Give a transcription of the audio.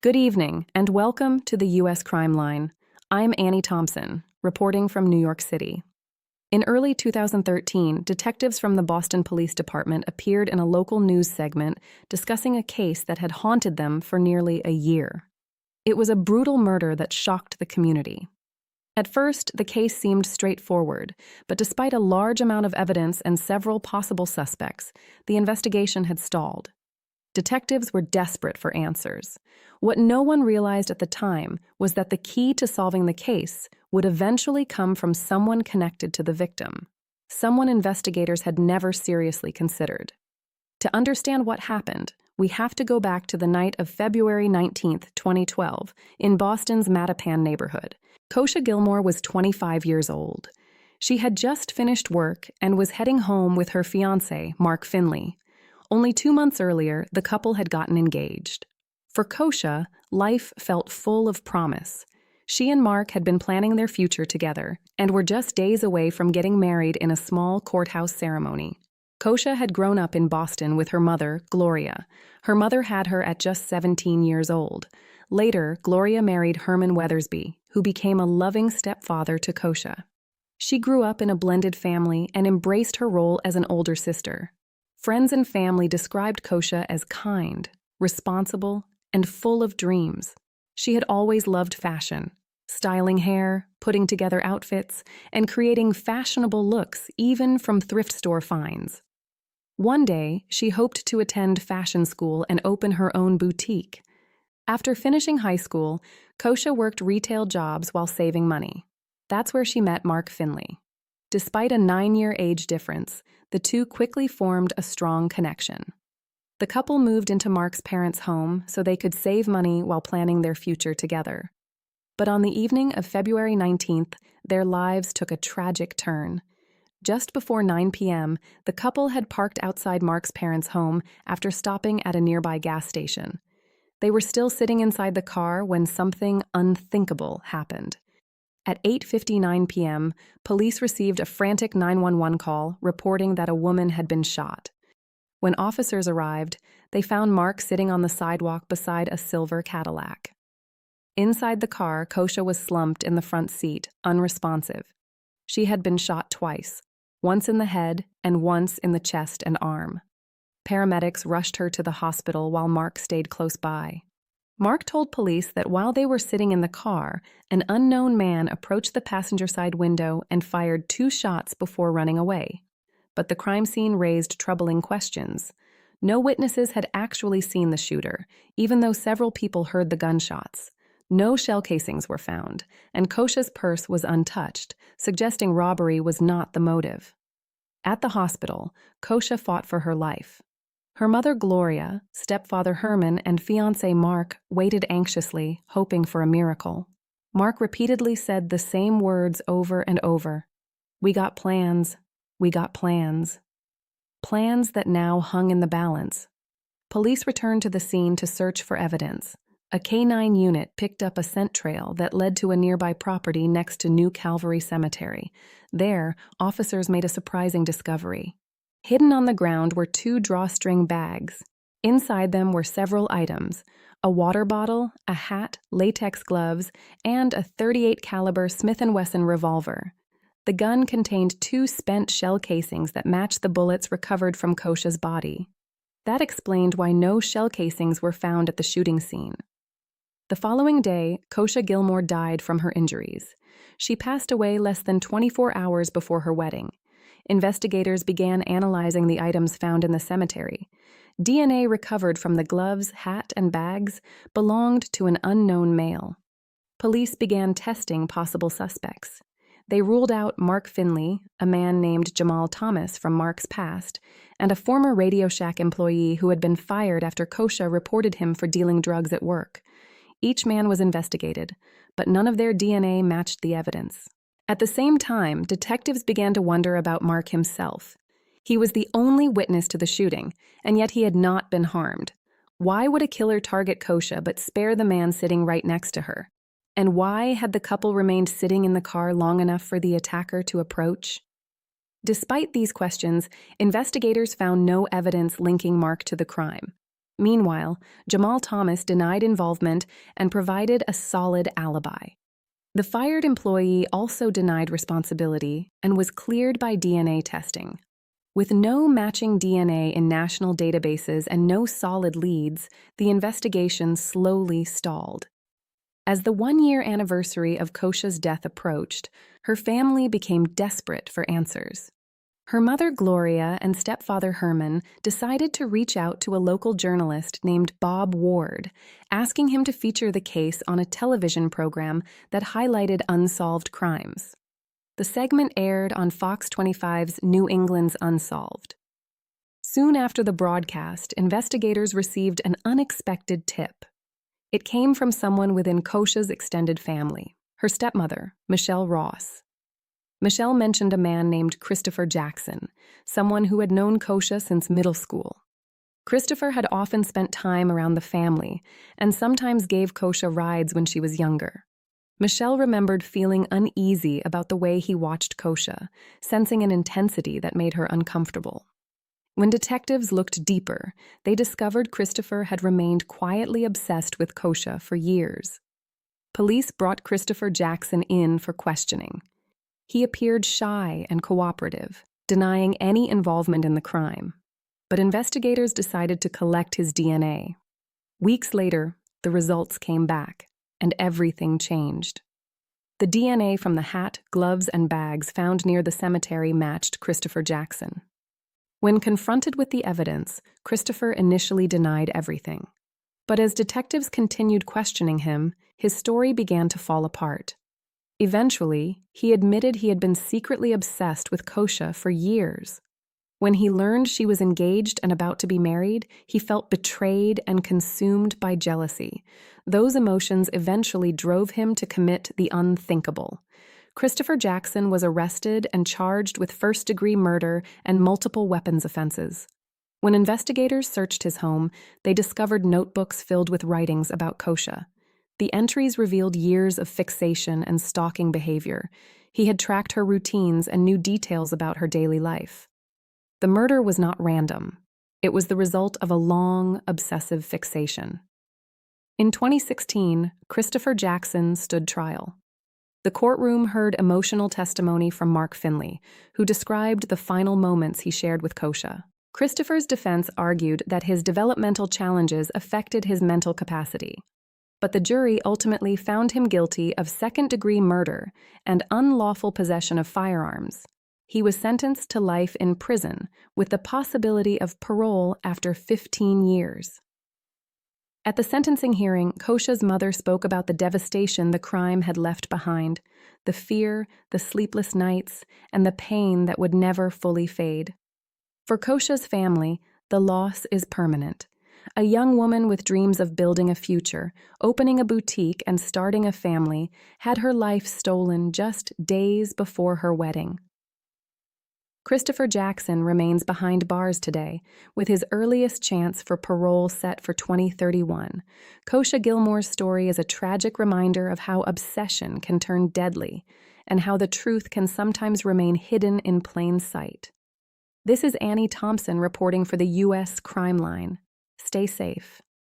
Good evening, and welcome to the U.S. Crime Line. I'm Annie Thompson, reporting from New York City. In early 2013, detectives from the Boston Police Department appeared in a local news segment discussing a case that had haunted them for nearly a year. It was a brutal murder that shocked the community. At first, the case seemed straightforward, but despite a large amount of evidence and several possible suspects, the investigation had stalled. Detectives were desperate for answers. What no one realized at the time was that the key to solving the case would eventually come from someone connected to the victim, someone investigators had never seriously considered. To understand what happened, we have to go back to the night of February 19, 2012, in Boston's Mattapan neighborhood. Kosha Gilmore was 25 years old. She had just finished work and was heading home with her fiancé, Mark Finley. Only 2 months earlier, the couple had gotten engaged. For Kosha, life felt full of promise. She and Mark had been planning their future together and were just days away from getting married in a small courthouse ceremony. Kosha had grown up in Boston with her mother, Gloria. Her mother had her at just 17 years old. Later, Gloria married Herman Weathersby, who became a loving stepfather to Kosha. She grew up in a blended family and embraced her role as an older sister. Friends and family described Kosha as kind, responsible, and full of dreams. She had always loved fashion, styling hair, putting together outfits, and creating fashionable looks even from thrift store finds. One day, she hoped to attend fashion school and open her own boutique. After finishing high school, Kosha worked retail jobs while saving money. That's where she met Mark Finley. Despite a 9-year age difference, the two quickly formed a strong connection. The couple moved into Mark's parents' home so they could save money while planning their future together. But on the evening of February 19th, their lives took a tragic turn. Just before 9 p.m., the couple had parked outside Mark's parents' home after stopping at a nearby gas station. They were still sitting inside the car when something unthinkable happened. At 8:59 p.m., police received a frantic 911 call reporting that a woman had been shot. When officers arrived, they found Mark sitting on the sidewalk beside a silver Cadillac. Inside the car, Kosha was slumped in the front seat, unresponsive. She had been shot twice, once in the head and once in the chest and arm. Paramedics rushed her to the hospital while Mark stayed close by. Mark told police that while they were sitting in the car, an unknown man approached the passenger side window and fired 2 shots before running away. But the crime scene raised troubling questions. No witnesses had actually seen the shooter, even though several people heard the gunshots. No shell casings were found, and Kosha's purse was untouched, suggesting robbery was not the motive. At the hospital, Kosha fought for her life. Her mother Gloria, stepfather Herman, and fiancé Mark waited anxiously, hoping for a miracle. Mark repeatedly said the same words over and over. "We got plans. We got plans." Plans that now hung in the balance. Police returned to the scene to search for evidence. A K-9 unit picked up a scent trail that led to a nearby property next to New Calvary Cemetery. There, officers made a surprising discovery. Hidden on the ground were 2 drawstring bags. Inside them were several items: a water bottle, a hat, latex gloves, and a .38 caliber Smith & Wesson revolver. The gun contained 2 spent shell casings that matched the bullets recovered from Kosha's body. That explained why no shell casings were found at the shooting scene. The following day, Kosha Gilmore died from her injuries. She passed away less than 24 hours before her wedding. Investigators began analyzing the items found in the cemetery. DNA recovered from the gloves, hat, and bags belonged to an unknown male. Police began testing possible suspects. They ruled out Mark Finley, a man named Jamal Thomas from Mark's past, and a former Radio Shack employee who had been fired after Kosha reported him for dealing drugs at work. Each man was investigated, but none of their DNA matched the evidence. At the same time, detectives began to wonder about Mark himself. He was the only witness to the shooting, and yet he had not been harmed. Why would a killer target Kosha but spare the man sitting right next to her? And why had the couple remained sitting in the car long enough for the attacker to approach? Despite these questions, investigators found no evidence linking Mark to the crime. Meanwhile, Jamal Thomas denied involvement and provided a solid alibi. The fired employee also denied responsibility and was cleared by DNA testing. With no matching DNA in national databases and no solid leads, the investigation slowly stalled. As the one-year anniversary of Kosha's death approached, her family became desperate for answers. Her mother, Gloria, and stepfather, Herman, decided to reach out to a local journalist named Bob Ward, asking him to feature the case on a television program that highlighted unsolved crimes. The segment aired on Fox 25's New England's Unsolved. Soon after the broadcast, investigators received an unexpected tip. It came from someone within Kosha's extended family, her stepmother, Michelle Ross. Michelle mentioned a man named Christopher Jackson, someone who had known Kosha since middle school. Christopher had often spent time around the family and sometimes gave Kosha rides when she was younger. Michelle remembered feeling uneasy about the way he watched Kosha, sensing an intensity that made her uncomfortable. When detectives looked deeper, they discovered Christopher had remained quietly obsessed with Kosha for years. Police brought Christopher Jackson in for questioning. He appeared shy and cooperative, denying any involvement in the crime. But investigators decided to collect his DNA. Weeks later, the results came back, and everything changed. The DNA from the hat, gloves, and bags found near the cemetery matched Christopher Jackson. When confronted with the evidence, Christopher initially denied everything. But as detectives continued questioning him, his story began to fall apart. Eventually, he admitted he had been secretly obsessed with Kosha for years. When he learned she was engaged and about to be married, he felt betrayed and consumed by jealousy. Those emotions eventually drove him to commit the unthinkable. Christopher Jackson was arrested and charged with first-degree murder and multiple weapons offenses. When investigators searched his home, they discovered notebooks filled with writings about Kosha. The entries revealed years of fixation and stalking behavior. He had tracked her routines and knew details about her daily life. The murder was not random. It was the result of a long, obsessive fixation. In 2016, Christopher Jackson stood trial. The courtroom heard emotional testimony from Mark Finley, who described the final moments he shared with Kosha. Christopher's defense argued that his developmental challenges affected his mental capacity. But the jury ultimately found him guilty of second-degree murder and unlawful possession of firearms. He was sentenced to life in prison with the possibility of parole after 15 years. At the sentencing hearing, Kosha's mother spoke about the devastation the crime had left behind, the fear, the sleepless nights, and the pain that would never fully fade. For Kosha's family, the loss is permanent. A young woman with dreams of building a future, opening a boutique, and starting a family had her life stolen just days before her wedding. Christopher Jackson remains behind bars today, with his earliest chance for parole set for 2031. Kosha Gilmore's story is a tragic reminder of how obsession can turn deadly, and how the truth can sometimes remain hidden in plain sight. This is Annie Thompson reporting for the U.S. Crime Line. Stay safe.